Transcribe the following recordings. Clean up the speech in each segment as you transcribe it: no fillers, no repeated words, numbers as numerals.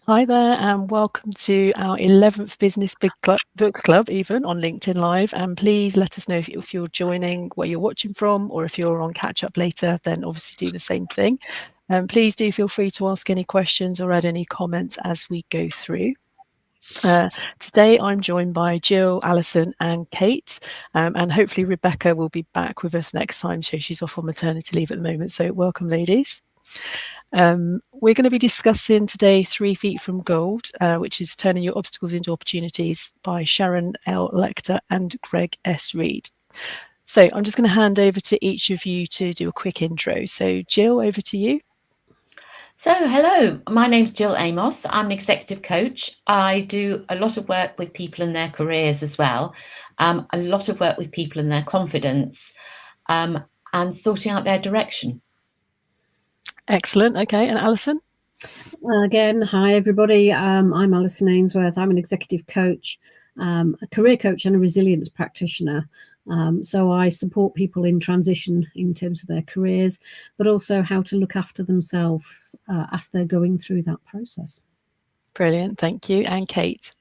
Hi there, and welcome to our 11th Business Book Club, even on LinkedIn Live. And please let us know if you're joining, where you're watching from, or if you're on catch up later, then obviously do the same thing. Please do feel free to ask any questions or add any comments as we go through. Today I'm joined by Gill, Alyson and Kate, and hopefully Rebecca will be back with us next time. So she's off on maternity leave at the moment. So welcome, ladies. We're going to be discussing today 3 Feet from Gold, which is Turning Your Obstacles into Opportunities by Sharon L. Lechter and Greg S. Reid. So I'm just going to hand over to each of you to do a quick intro. So Gill, over to you. So, hello, my name's Gill Amos. I'm an executive coach. I do a lot of work with people in their careers as well, a lot of work with people in their confidence, and sorting out their direction. Excellent. Okay. And Alyson? Again, hi everybody. I'm Alyson Ainsworth. I'm an executive coach, a career coach and a resilience practitioner. So I support people in transition in terms of their careers, but also how to look after themselves as they're going through that process. Brilliant. Thank you. And Kate?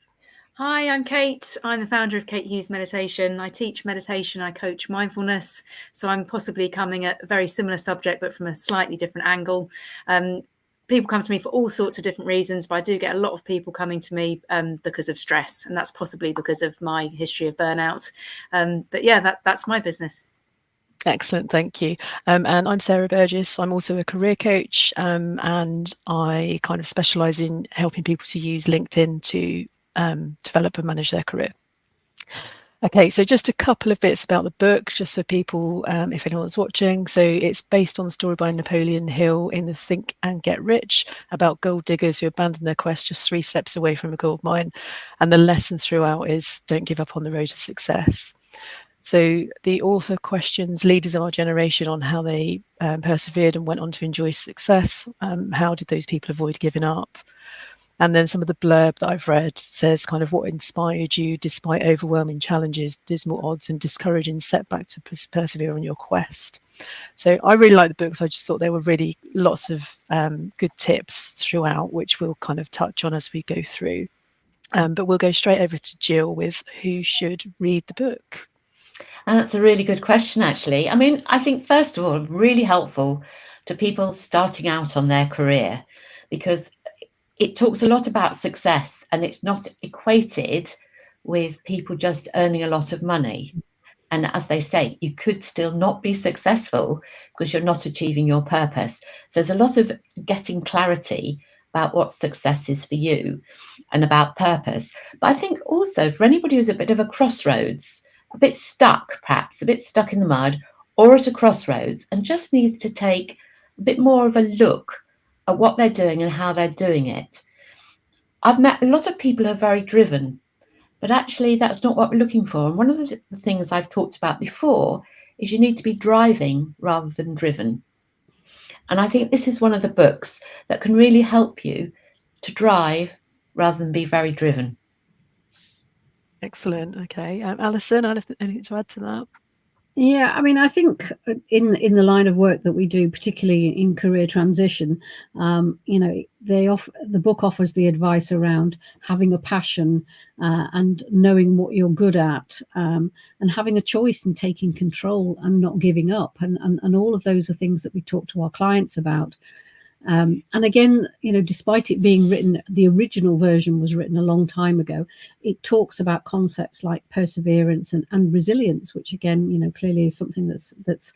Hi, I'm Kate. I'm the founder of Kate Hughes Meditation. I teach meditation, I coach mindfulness. So I'm possibly coming at a very similar subject, but from a slightly different angle. People come to me for all sorts of different reasons, but I do get a lot of people coming to me because of stress, and that's possibly because of my history of burnout. But yeah, that's my business. Excellent, thank you. And I'm Sarah Burgess. I'm also a career coach, and I kind of specialise in helping people to use LinkedIn to develop and manage their career. Okay, so just a couple of bits about the book, just for people, if anyone's watching. So it's based on the story by Napoleon Hill in the Think and Get Rich, about gold diggers who abandon their quest just 3 steps away from a gold mine. And the lesson throughout is don't give up on the road to success. So the author questions leaders of our generation on how they persevered and went on to enjoy success. How did those people avoid giving up? And then some of the blurb that I've read says kind of what inspired you despite overwhelming challenges, dismal odds and discouraging setback to persevere on your quest. So I really like the books. I just thought there were really lots of good tips throughout, which we'll kind of touch on as we go through. But we'll go straight over to Gill with who should read the book. And that's a really good question, actually. I mean, I think, first of all, really helpful to people starting out on their career, because it talks a lot about success, and it's not equated with people just earning a lot of money. And as they state, you could still not be successful because you're not achieving your purpose. So there's a lot of getting clarity about what success is for you and about purpose. But I think also for anybody who's a bit of a crossroads, a bit stuck, perhaps a bit stuck in the mud, or at a crossroads, and just needs to take a bit more of a look at what they're doing and how they're doing it. I've met a lot of people who are very driven, but actually that's not what we're looking for. And one of the things I've talked about before is you need to be driving rather than driven. And I think this is one of the books that can really help you to drive rather than be very driven. Excellent. Okay. Alyson, anything to add to that? Yeah, I mean, I think in the line of work that we do, particularly in career transition, the book offers the advice around having a passion and knowing what you're good at, and having a choice and taking control and not giving up, and all of those are things that we talk to our clients about. And again, despite it being written, the original version was written a long time ago. It talks about concepts like perseverance and resilience, which again, clearly is something that's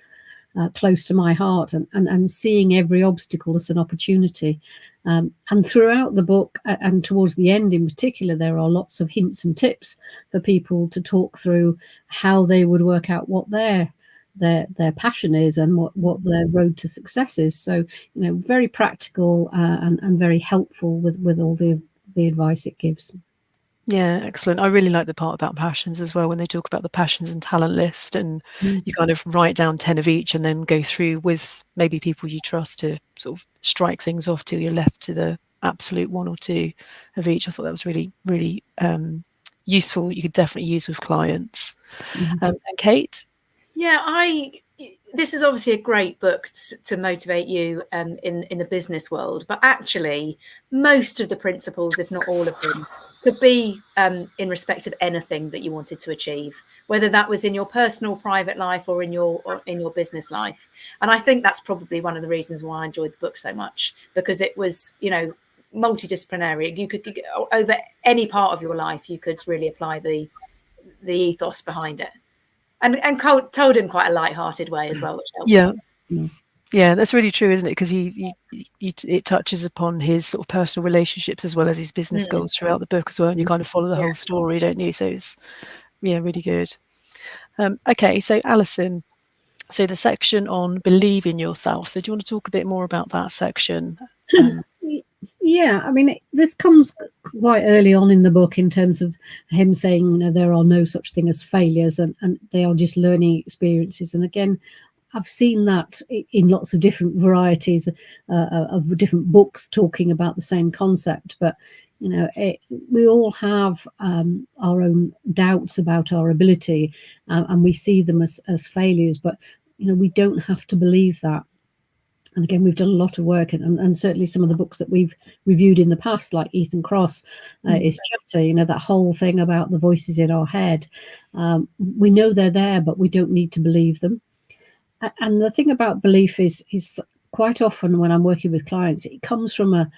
close to my heart, and seeing every obstacle as an opportunity. And throughout the book, and towards the end in particular, there are lots of hints and tips for people to talk through how they would work out what their passion is and what their road to success is. So, very practical and very helpful with all the advice it gives. Yeah, excellent. I really like the part about passions as well, when they talk about the passions and talent list, and you kind of write down 10 of each and then go through with maybe people you trust to sort of strike things off till you're left to the absolute 1 or 2 of each. I thought that was really, really useful. You could definitely use with clients. And Kate? Yeah, this is obviously a great book to motivate you in the business world, but actually most of the principles, if not all of them, could be in respect of anything that you wanted to achieve, whether that was in your personal private life or in your business life. And I think that's probably one of the reasons why I enjoyed the book so much, because it was, you know, multidisciplinary. You could over any part of your life, you could really apply the ethos behind it. And told in quite a light-hearted way as well, which helps. Yeah. Yeah, that's really true, isn't it? Because it touches upon his sort of personal relationships as well as his business goals throughout the book as well, and you kind of follow the whole story, don't you? So it's really good. Okay, so Alyson, so the section on believe in yourself. So do you want to talk a bit more about that section? Yeah, I mean, this comes quite early on in the book in terms of him saying, you know, there are no such thing as failures, and they are just learning experiences. And again, I've seen that in lots of different varieties of different books talking about the same concept. But, you know, we all have our own doubts about our ability, and we see them as failures. But, you know, we don't have to believe that. And again, we've done a lot of work, and certainly some of the books that we've reviewed in the past, like Ethan Cross, is Chatter, you know, that whole thing about the voices in our head. We know they're there, but we don't need to believe them. And the thing about belief is quite often when I'm working with clients, it comes from a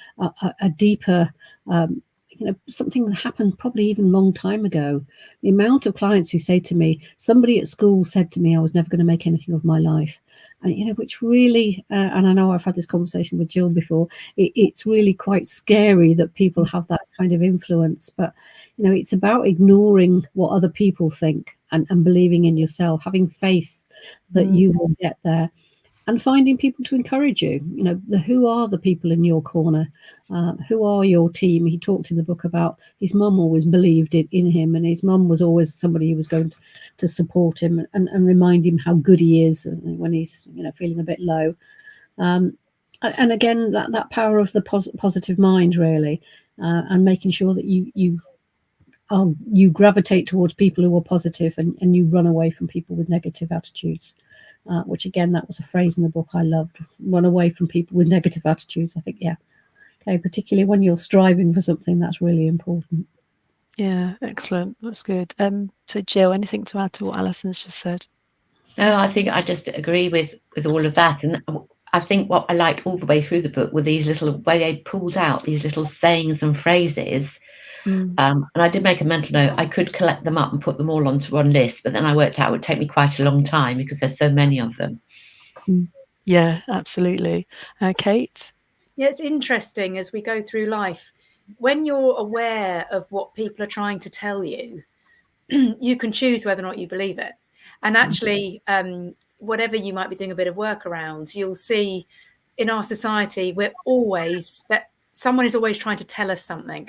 deeper, you know, something that happened probably even a long time ago. The amount of clients who say to me, somebody at school said to me I was never going to make anything of my life. And, you know, which really, and I know I've had this conversation with Gill before, it's really quite scary that people have that kind of influence. But, you know, it's about ignoring what other people think and believing in yourself, having faith that you will get there, and finding people to encourage you. You know, who are the people in your corner? Who are your team? He talked in the book about his mum always believed in him, and his mum was always somebody who was going to support him and remind him how good he is when he's, you know, feeling a bit low. And again, that power of the positive mind, really, and making sure that you gravitate towards people who are positive, and you run away from people with negative attitudes. Which again, that was a phrase in the book I loved. Run away from people with negative attitudes. I think, yeah. Okay, particularly when you're striving for something, that's really important. Yeah, excellent. That's good. So Gill, anything to add to what Alyson's just said? No, I think I just agree with all of that. And I think what I liked all the way through the book were these little, way they pulled out these little sayings and phrases. And I did make a mental note. I could collect them up and put them all onto one list, but then I worked out it would take me quite a long time because there's so many of them. Yeah, absolutely. Kate? Yeah, it's interesting as we go through life. When you're aware of what people are trying to tell you, you can choose whether or not you believe it. And actually, whatever you might be doing a bit of work around, you'll see in our society, someone is always trying to tell us something.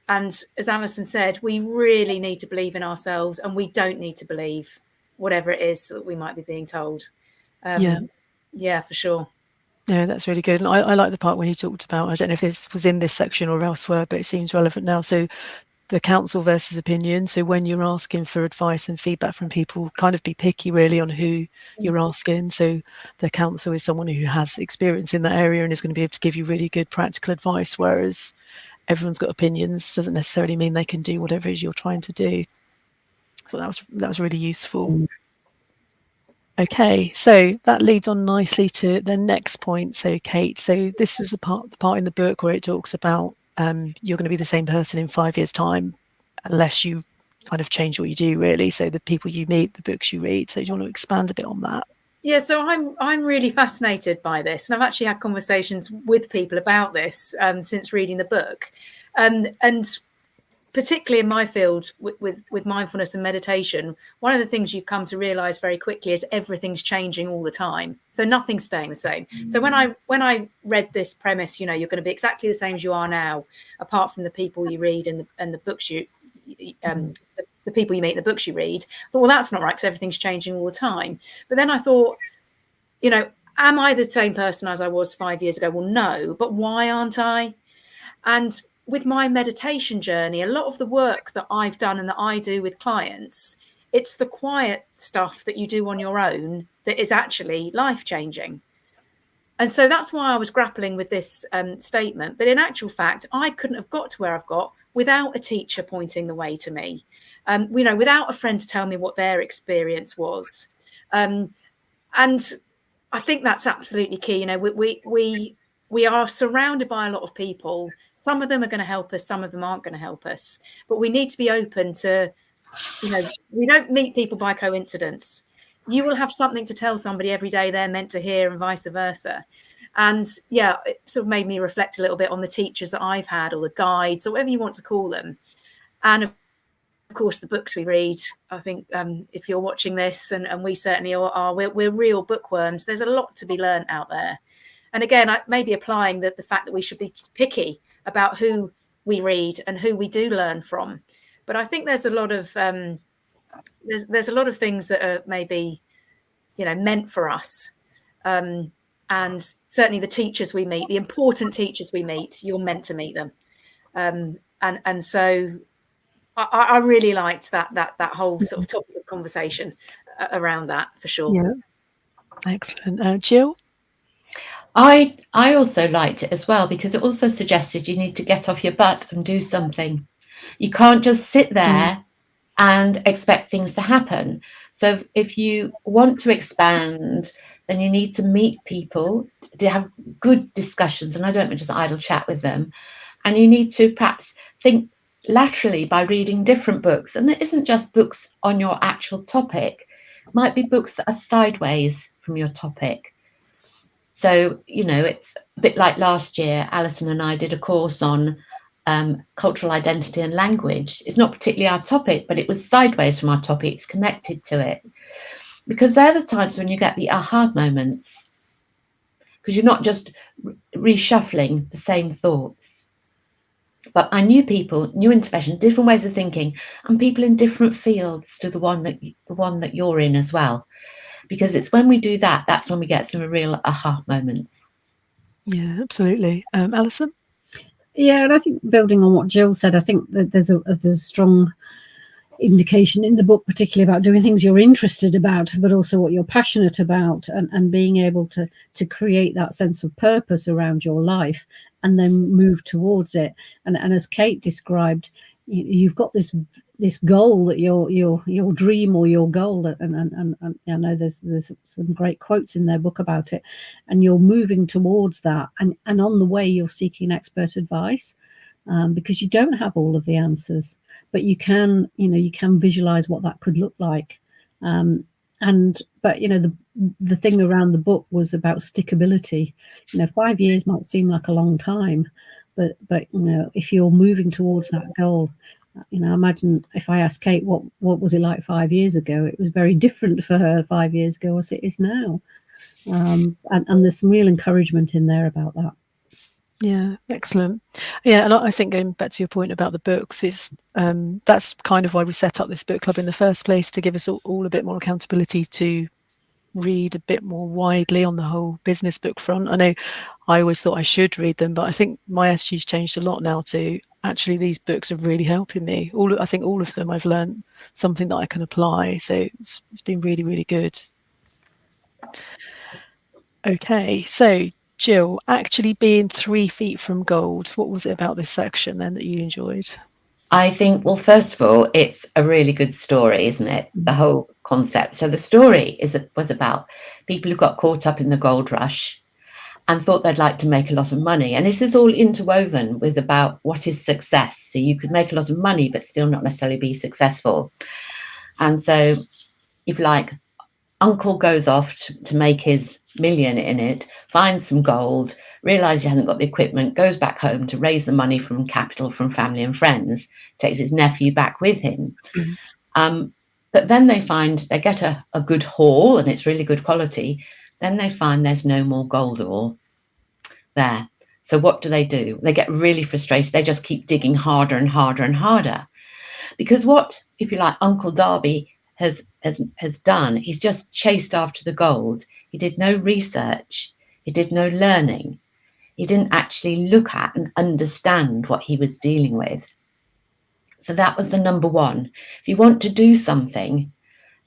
And as Alyson said, we really need to believe in ourselves, and we don't need to believe whatever it is that we might be being told. Yeah, for sure. No, that's really good. And I like the part when he talked about, I don't know if this was in this section or elsewhere, but it seems relevant now. So the counsel versus opinion. So when you're asking for advice and feedback from people, kind of be picky really on who you're asking. So the counsel is someone who has experience in that area and is going to be able to give you really good practical advice, whereas everyone's got opinions doesn't necessarily mean they can do whatever it is you're trying to do. So that was really useful. Okay, so that leads on nicely to the next point. So Kate, so this was the part in the book where it talks about you're going to be the same person in 5 years' time unless you kind of change what you do, really. So the people you meet, the books you read. So do you want to expand a bit on that? Yeah, so I'm really fascinated by this, and I've actually had conversations with people about this since reading the book, and particularly in my field with mindfulness and meditation, one of the things you come to realize very quickly is everything's changing all the time. So nothing's staying the same. So when I read this premise, you know, you're going to be exactly the same as you are now, apart from the people you read and the books you the people you meet, the books you read, I thought, well, that's not right, because everything's changing all the time. But then I thought, you know, am I the same person as I was 5 years ago? Well, no, but why aren't I? And with my meditation journey, a lot of the work that I've done and that I do with clients It's the quiet stuff that you do on your own that is actually life-changing. And so that's why I was grappling with this statement. But in actual fact, I couldn't have got to where I've got without a teacher pointing the way to me, without a friend to tell me what their experience was. And I think that's absolutely key. You know, we are surrounded by a lot of people. Some of them are going to help us, some of them aren't going to help us. But we need to be open to, we don't meet people by coincidence. You will have something to tell somebody every day they're meant to hear, and vice versa. And yeah, it sort of made me reflect a little bit on the teachers that I've had, or the guides, or whatever you want to call them. And of course, the books we read. I think if you're watching this, and we certainly are, we're real bookworms. There's a lot to be learned out there. And again, maybe applying the fact that we should be picky about who we read and who we do learn from. But I think there's a lot of there's a lot of things that are maybe, meant for us. And certainly the teachers we meet, the important teachers we meet, you're meant to meet them. And so I really liked that whole sort of topic of conversation around that, for sure. Yeah, excellent. Gill? I also liked it as well, because it also suggested you need to get off your butt and do something. You can't just sit there and expect things to happen. So if you want to expand, then you need to meet people, to have good discussions, and I don't mean just idle chat with them. And you need to perhaps think laterally by reading different books. And it isn't just books on your actual topic. It might be books that are sideways from your topic. So, it's a bit like last year, Alyson and I did a course on cultural identity and language. It's not particularly our topic, but it was sideways from our topic. It's connected to it. Because they're the times when you get the aha moments. Because you're not just reshuffling the same thoughts. But I knew people, new intervention, different ways of thinking, and people in different fields to the one that you're in as well. Because it's when we do that, that's when we get some real aha moments. Yeah, absolutely. Alyson? Yeah, and I think building on what Gill said, I think that there's a strong indication in the book, particularly about doing things you're interested about, but also what you're passionate about, and being able to create that sense of purpose around your life and then move towards it. And as Kate described, you've got this goal, that your dream or your goal, and I know there's some great quotes in their book about it, and you're moving towards that, and on the way you're seeking expert advice, because you don't have all of the answers, but you can visualize what that could look like. But the thing around the book was about stickability. 5 years might seem like a long time, but if you're moving towards that goal, imagine if I asked Kate what was it like 5 years ago, it was very different for her 5 years ago as it is now. And there's some real encouragement in there about that. Yeah, excellent. Yeah, and I think, going back to your point about the books, it's that's kind of why we set up this book club in the first place, to give us all a bit more accountability to read a bit more widely on the whole business book front. I know I always thought I should read them, but I think my attitude's changed a lot now to actually these books are really helping me. I think all of them, I've learned something that I can apply. So it's been really, really good. Okay, so Gill, actually being 3 feet from gold, what was it about this section then that you enjoyed? I think, well, first of all, it's a really good story, isn't it? The whole concept. So the story was about people who got caught up in the gold rush and thought they'd like to make a lot of money. And this is all interwoven with about what is success. So you could make a lot of money, but still not necessarily be successful. And so, if you like, Uncle goes off to make his million in it, finds some gold, realizes he hasn't got the equipment, goes back home to raise the money from capital from family and friends, takes his nephew back with him. But then they get a good haul, and it's really good quality. Then they find there's no more gold ore there. So what do? They get really frustrated. They just keep digging harder and harder and harder. Because what, if you like, Uncle Darby has done, he's just chased after the gold. He did no research. He did no learning. He didn't actually look at and understand what he was dealing with. So that was the number one. If you want to do something,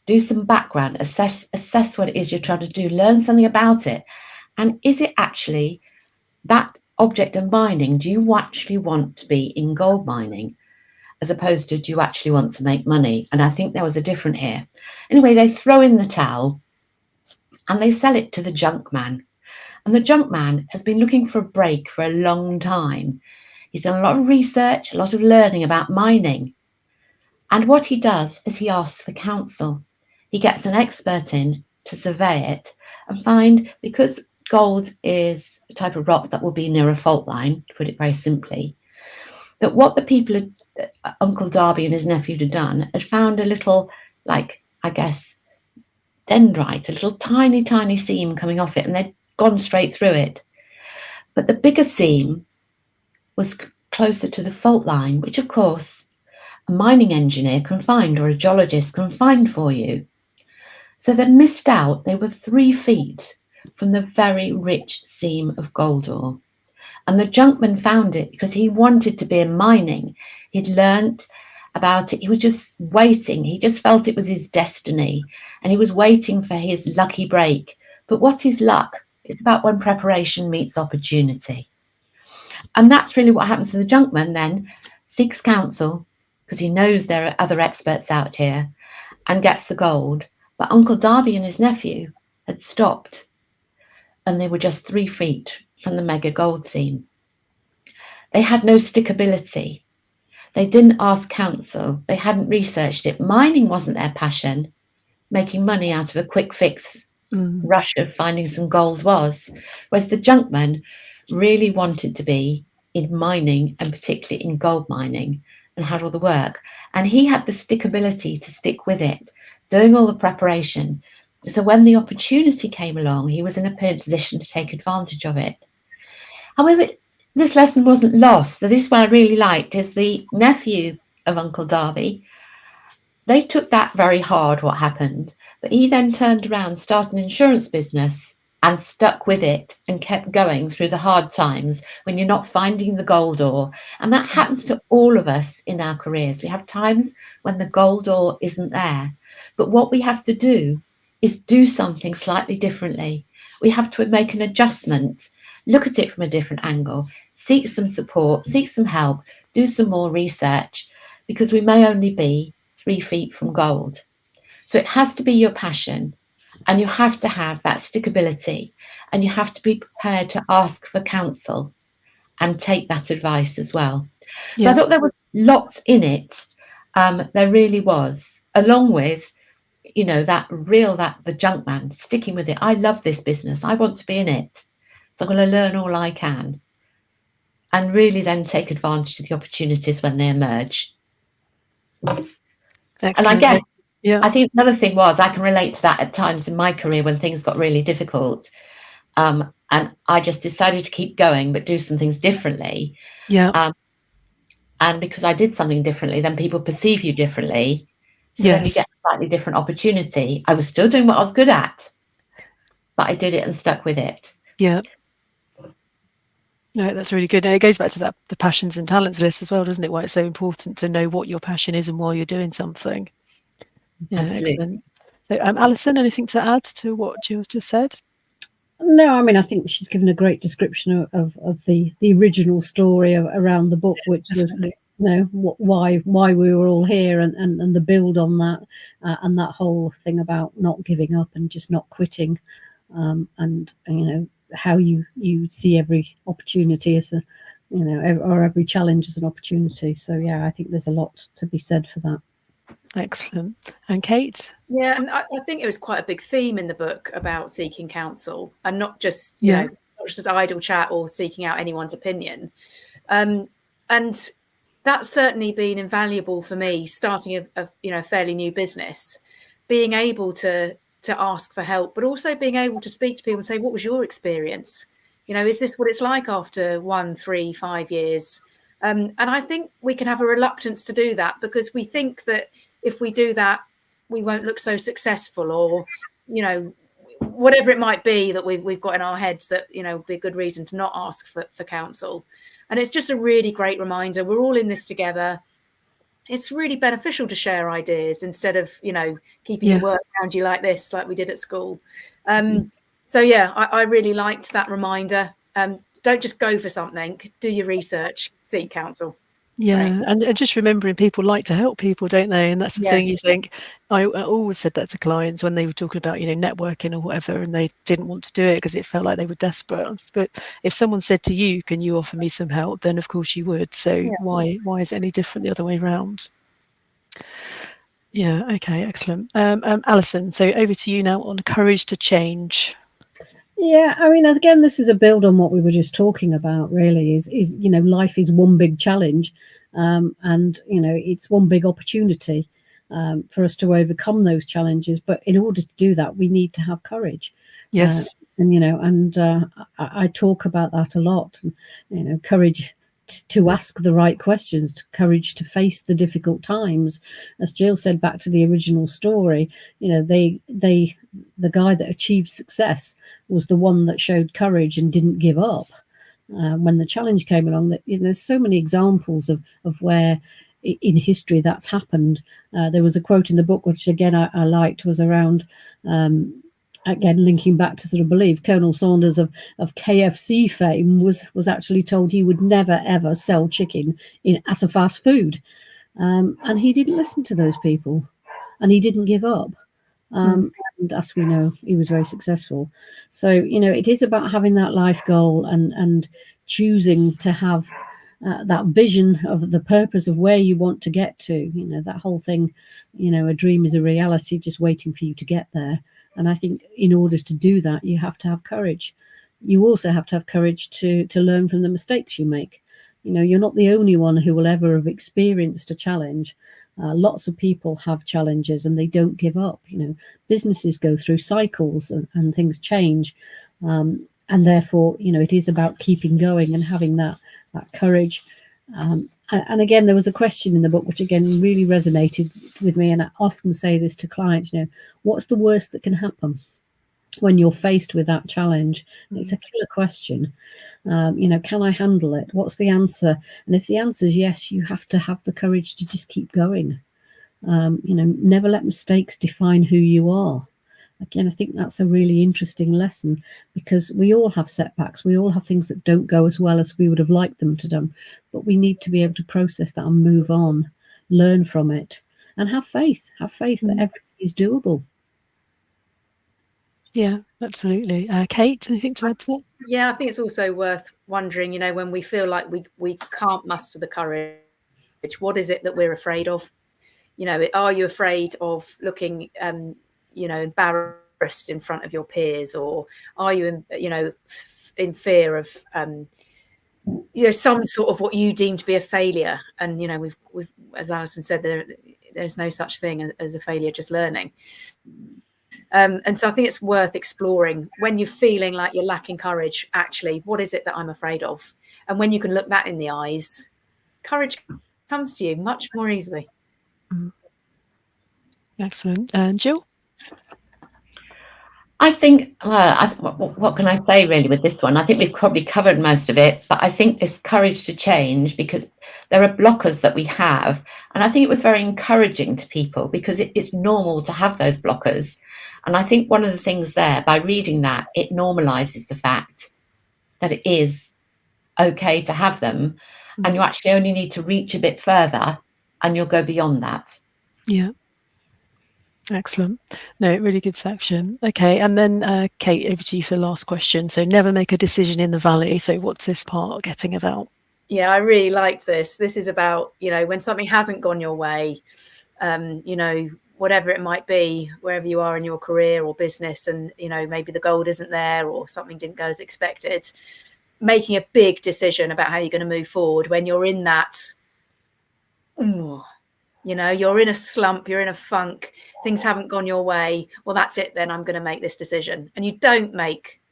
do some background, assess what it is you're trying to do, learn something about it. And is it actually that object of mining? Do you actually want to be in gold mining, as opposed to do you actually want to make money? And I think there was a difference here. Anyway, they throw in the towel and they sell it to the junk man. And the junk man has been looking for a break for a long time. He's done a lot of research, a lot of learning about mining. And what he does is he asks for counsel. He gets an expert in to survey it and find, because gold is a type of rock that will be near a fault line, to put it very simply, that what the people, Uncle Darby and his nephew had done, had found a little, like, I guess, dendrite, a little tiny, tiny seam coming off it, and they'd gone straight through it. But the bigger seam was closer to the fault line, which, of course, a mining engineer can find, or a geologist can find for you. So they missed out. They were 3 feet from the very rich seam of gold ore. And the junkman found it because he wanted to be in mining. He'd learnt about it. He was just waiting. He just felt it was his destiny. And he was waiting for his lucky break. But what is luck? It's about when preparation meets opportunity. And that's really what happens to the junkman then. Seeks counsel, because he knows there are other experts out here, and gets the gold. But Uncle Darby and his nephew had stopped, and they were just 3 feet from the mega gold seam. They had no stickability. They didn't ask counsel. They hadn't researched it. Mining wasn't their passion. Making money out of a quick fix rush of finding some gold was. Whereas the junkman really wanted to be in mining, and particularly in gold mining, and had all the work. And he had the stickability to stick with it, doing all the preparation. So when the opportunity came along, he was in a position to take advantage of it. However, this lesson wasn't lost. So this is what I really liked, is the nephew of Uncle Darby. They took that very hard, what happened, but he then turned around, started an insurance business, and stuck with it and kept going through the hard times when you're not finding the gold ore. And that happens to all of us in our careers. We have times when the gold ore isn't there. But what we have to do is do something slightly differently. We have to make an adjustment, look at it from a different angle, seek some support, seek some help, do some more research, because we may only be 3 feet from gold. So it has to be your passion, and you have to have that stickability, and you have to be prepared to ask for counsel and take that advice as well. So Yeah. I thought there was lots in it. There really was, along with, you know, that the junk man sticking with it. I love this business. I want to be in it. So I'm going to learn all I can and really then take advantage of the opportunities when they emerge. Excellent. And I guess, yeah, I think another thing was, I can relate to that at times in my career when things got really difficult. And I just decided to keep going, but do some things differently. yeah, And because I did something differently, then people perceive you differently. So then you yes, get a slightly different opportunity. I was still doing what I was good at, but I did it and stuck with it. yeah. No, that's really good. And it goes back to that the passions and talents list as well, doesn't it? Why it's so important to know what your passion is and why you're doing something. Yeah, Absolutely. excellent. So, Alyson, anything to add to what Gill's just said? No, I mean, I think she's given a great description of the original story around the book, which Definitely. was, you know, why we were all here, and the build on that, and that whole thing about not giving up and just not quitting, and you know how you see every opportunity as a, you know, or every challenge as an opportunity. So yeah, I think there's a lot to be said for that. Excellent. And Kate? Yeah, and I think it was quite a big theme in the book about seeking counsel, and not just, you know, not just idle chat or seeking out anyone's opinion. And that's certainly been invaluable for me, starting a you know, fairly new business, being able to ask for help, but also being able to speak to people and say, what was your experience? You know, is this what it's like after 1, 3, 5 years? And I think we can have a reluctance to do that, because we think that if we do that, we won't look so successful, or, you know, whatever it might be that we've got in our heads that, you know, would be a good reason to not ask for counsel. And it's just a really great reminder. We're all in this together. it's really beneficial to share ideas instead of, keeping your work around you like this, like we did at school. So yeah, I really liked that reminder. Don't just go for something, do your research, seek counsel. Yeah, and just remembering people like to help people, don't they? And that's the thing. You think, I always said that to clients when they were talking about, networking or whatever, and they didn't want to do it because it felt like they were desperate. But if someone said to you, "Can you offer me some help?" then of course you would. So why is it any different the other way around? Yeah. Okay. Excellent. Alyson, so over to you now on courage to change. Yeah, I mean, again, this is a build on what we were just talking about. Really, is life is one big challenge, and it's one big opportunity for us to overcome those challenges. But in order to do that, we need to have courage. Yes, and I talk about that a lot. Courage to ask the right questions, courage to face the difficult times. As Gill said, back to the original story, the guy that achieved success was the one that showed courage and didn't give up when the challenge came along. That there's so many examples of where in history that's happened. There was a quote in the book which again I liked, was around again linking back to sort of belief. Colonel Saunders of KFC fame was actually told he would never ever sell chicken as a fast food, and he didn't listen to those people, and he didn't give up. And as we know, he was very successful. So it is about having that life goal and choosing to have that vision of the purpose of where you want to get to. That whole thing, a dream is a reality just waiting for you to get there. And I think in order to do that, you have to have courage. You also have to have courage to learn from the mistakes you make. You're not the only one who will ever have experienced a challenge. Lots of people have challenges and they don't give up. Businesses go through cycles and things change. And therefore, it is about keeping going and having that courage. And again, there was a question in the book, which again really resonated with me. And I often say this to clients, what's the worst that can happen when you're faced with that challenge? It's a killer question. Can I handle it? What's the answer? And if the answer is yes, you have to have the courage to just keep going. Never let mistakes define who you are. Again, I think that's a really interesting lesson, because we all have setbacks. We all have things that don't go as well as we would have liked them to do. But we need to be able to process that and move on, learn from it, and have faith. Have faith that everything is doable. Yeah, absolutely. Kate, anything to add to that? Yeah, I think it's also worth wondering, when we feel like we can't muster the courage, what is it that we're afraid of? Are you afraid of looking, embarrassed in front of your peers, or are you, in fear of, some sort of what you deem to be a failure? And, we've as Alyson said, there's no such thing as a failure, just learning. And so I think it's worth exploring when you're feeling like you're lacking courage. Actually, what is it that I'm afraid of? And when you can look that in the eyes, courage comes to you much more easily. Excellent. And Gill? I think, what can I say really with this one? I think we've probably covered most of it, but I think this courage to change, because there are blockers that we have. And I think it was very encouraging to people, because it's normal to have those blockers. And I think one of the things there, by reading that, it normalizes the fact that it is okay to have them. And you actually only need to reach a bit further and you'll go beyond that. Yeah. Excellent. No, really good section. Okay, and then Kate, over to you for the last question. So never make a decision in the valley. So what's this part getting about? Yeah, I really liked this. This is about, when something hasn't gone your way, whatever it might be, wherever you are in your career or business, and, maybe the gold isn't there or something didn't go as expected, making a big decision about how you're going to move forward when you're in that, you're in a slump, you're in a funk, things haven't gone your way. Well, that's it then, I'm going to make this decision. And you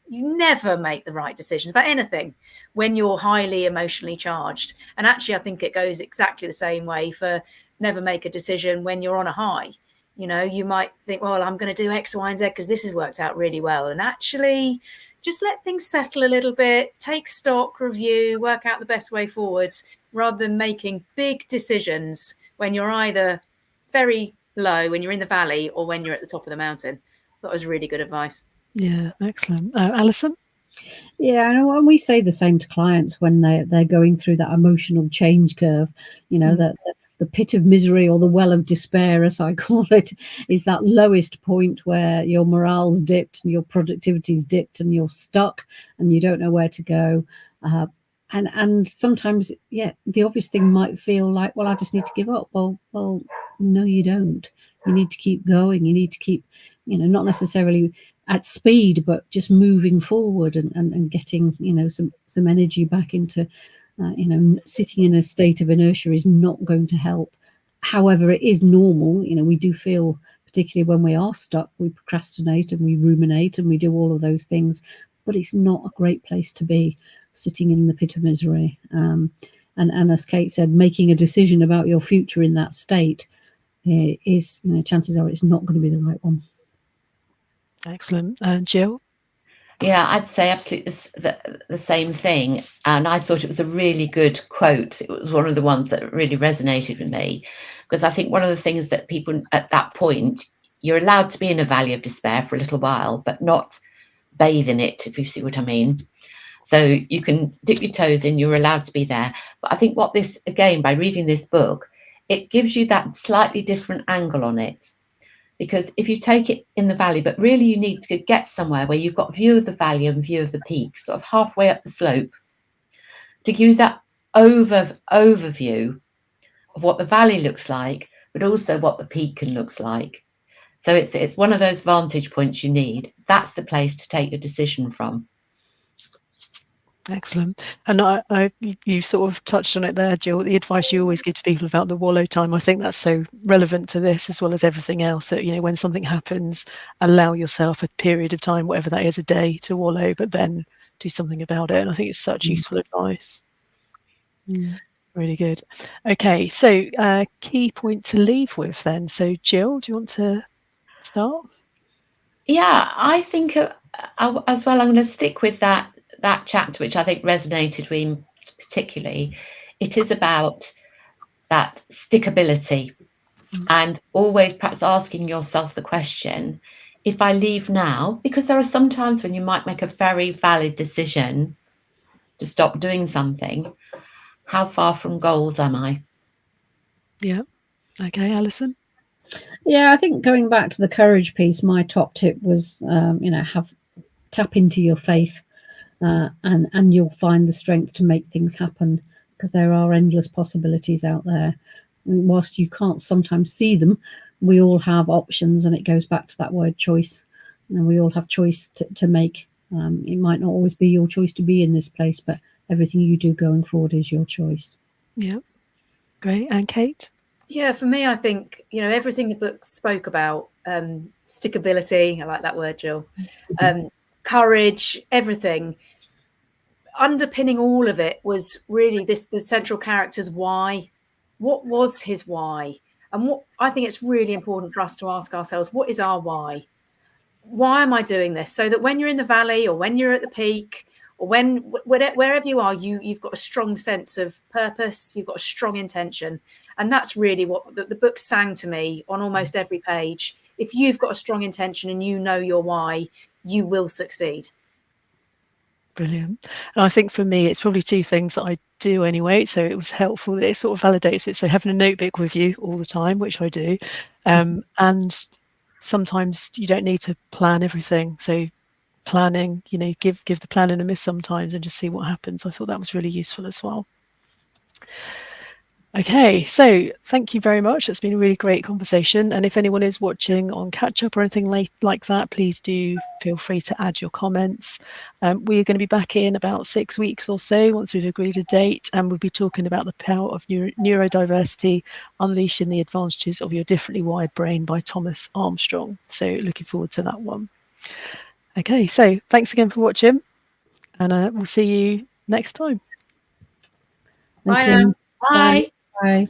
never make the right decisions about anything when you're highly emotionally charged. And actually, I think it goes exactly the same way for never make a decision when you're on a high. You might think, well, I'm going to do X, Y, and Z because this has worked out really well. And actually, just let things settle a little bit, take stock, review, work out the best way forwards, rather than making big decisions when you're either very low, when you're in the valley, or when you're at the top of the mountain. That was really good advice. Yeah, excellent. Alyson? Yeah, and we say the same to clients when they're going through that emotional change curve. You know, that the pit of misery, or the well of despair, as I call it, is that lowest point where your morale's dipped and your productivity's dipped and you're stuck and you don't know where to go. And sometimes, yeah, the obvious thing might feel like, well, I just need to give up. Well, no, you don't. You need to keep going. You need to keep, not necessarily at speed, but just moving forward and getting, some energy back into, sitting in a state of inertia is not going to help. However, it is normal. We do feel, particularly when we are stuck, we procrastinate and we ruminate and we do all of those things, but it's not a great place to be, sitting in the pit of misery. And as Kate said, making a decision about your future in that state is, chances are it's not going to be the right one. Excellent. Gill? Yeah, I'd say absolutely the same thing. And I thought it was a really good quote. It was one of the ones that really resonated with me, because I think one of the things that people at that point, you're allowed to be in a valley of despair for a little while, but not bathe in it, if you see what I mean. So you can dip your toes in, you're allowed to be there. But I think again, by reading this book, it gives you that slightly different angle on it. Because if you take it in the valley, but really you need to get somewhere where you've got view of the valley and view of the peak, sort of halfway up the slope, to give you that overview of what the valley looks like, but also what the peak looks like. So it's one of those vantage points you need. That's the place to take your decision from. Excellent. And you sort of touched on it there, Gill, the advice you always give to people about the wallow time. I think that's so relevant to this as well as everything else, that, when something happens, allow yourself a period of time, whatever that is, a day, to wallow, but then do something about it. And I think it's such useful advice. Really good. Okay, so key point to leave with then. So Gill, do you want to start? Yeah, I think as well, I'm going to stick with that chapter, which I think resonated with me particularly. It is about that stickability, and always perhaps asking yourself the question, if I leave now, because there are some times when you might make a very valid decision to stop doing something, how far from gold am I? Yeah. Okay, Alyson? Yeah, I think going back to the courage piece, my top tip was, tap into your faith, and you'll find the strength to make things happen, because there are endless possibilities out there. And whilst you can't sometimes see them, we all have options, and it goes back to that word choice. And we all have choice to make. It might not always be your choice to be in this place, but everything you do going forward is your choice. Yeah, great. And Kate? Yeah, for me, I think, everything the book spoke about, stickability, I like that word, Gill, courage, everything. Underpinning all of it was really the central character's why. What was his why? And what I think it's really important for us to ask ourselves, what is our why? Why am I doing this? So that when you're in the valley, or when you're at the peak, or wherever you are, you've got a strong sense of purpose, you've got a strong intention. And that's really what the book sang to me on almost every page. If you've got a strong intention and you know your why, you will succeed. Brilliant. And I think for me, it's probably two things that I do anyway. So it was helpful that it sort of validates it. So having a notebook with you all the time, which I do. And sometimes you don't need to plan everything. So planning, give the planning a miss sometimes and just see what happens. I thought that was really useful as well. Okay, so thank you very much. It's been a really great conversation. And if anyone is watching on catch up or anything like that, please do feel free to add your comments. We are going to be back in about 6 weeks or so once we've agreed a date, and we'll be talking about the power of neurodiversity, unleashing the advantages of your differently wired brain by Thomas Armstrong. So looking forward to that one. Okay, so thanks again for watching, and we'll see you next time. Thank Bye you. now. Bye. Bye.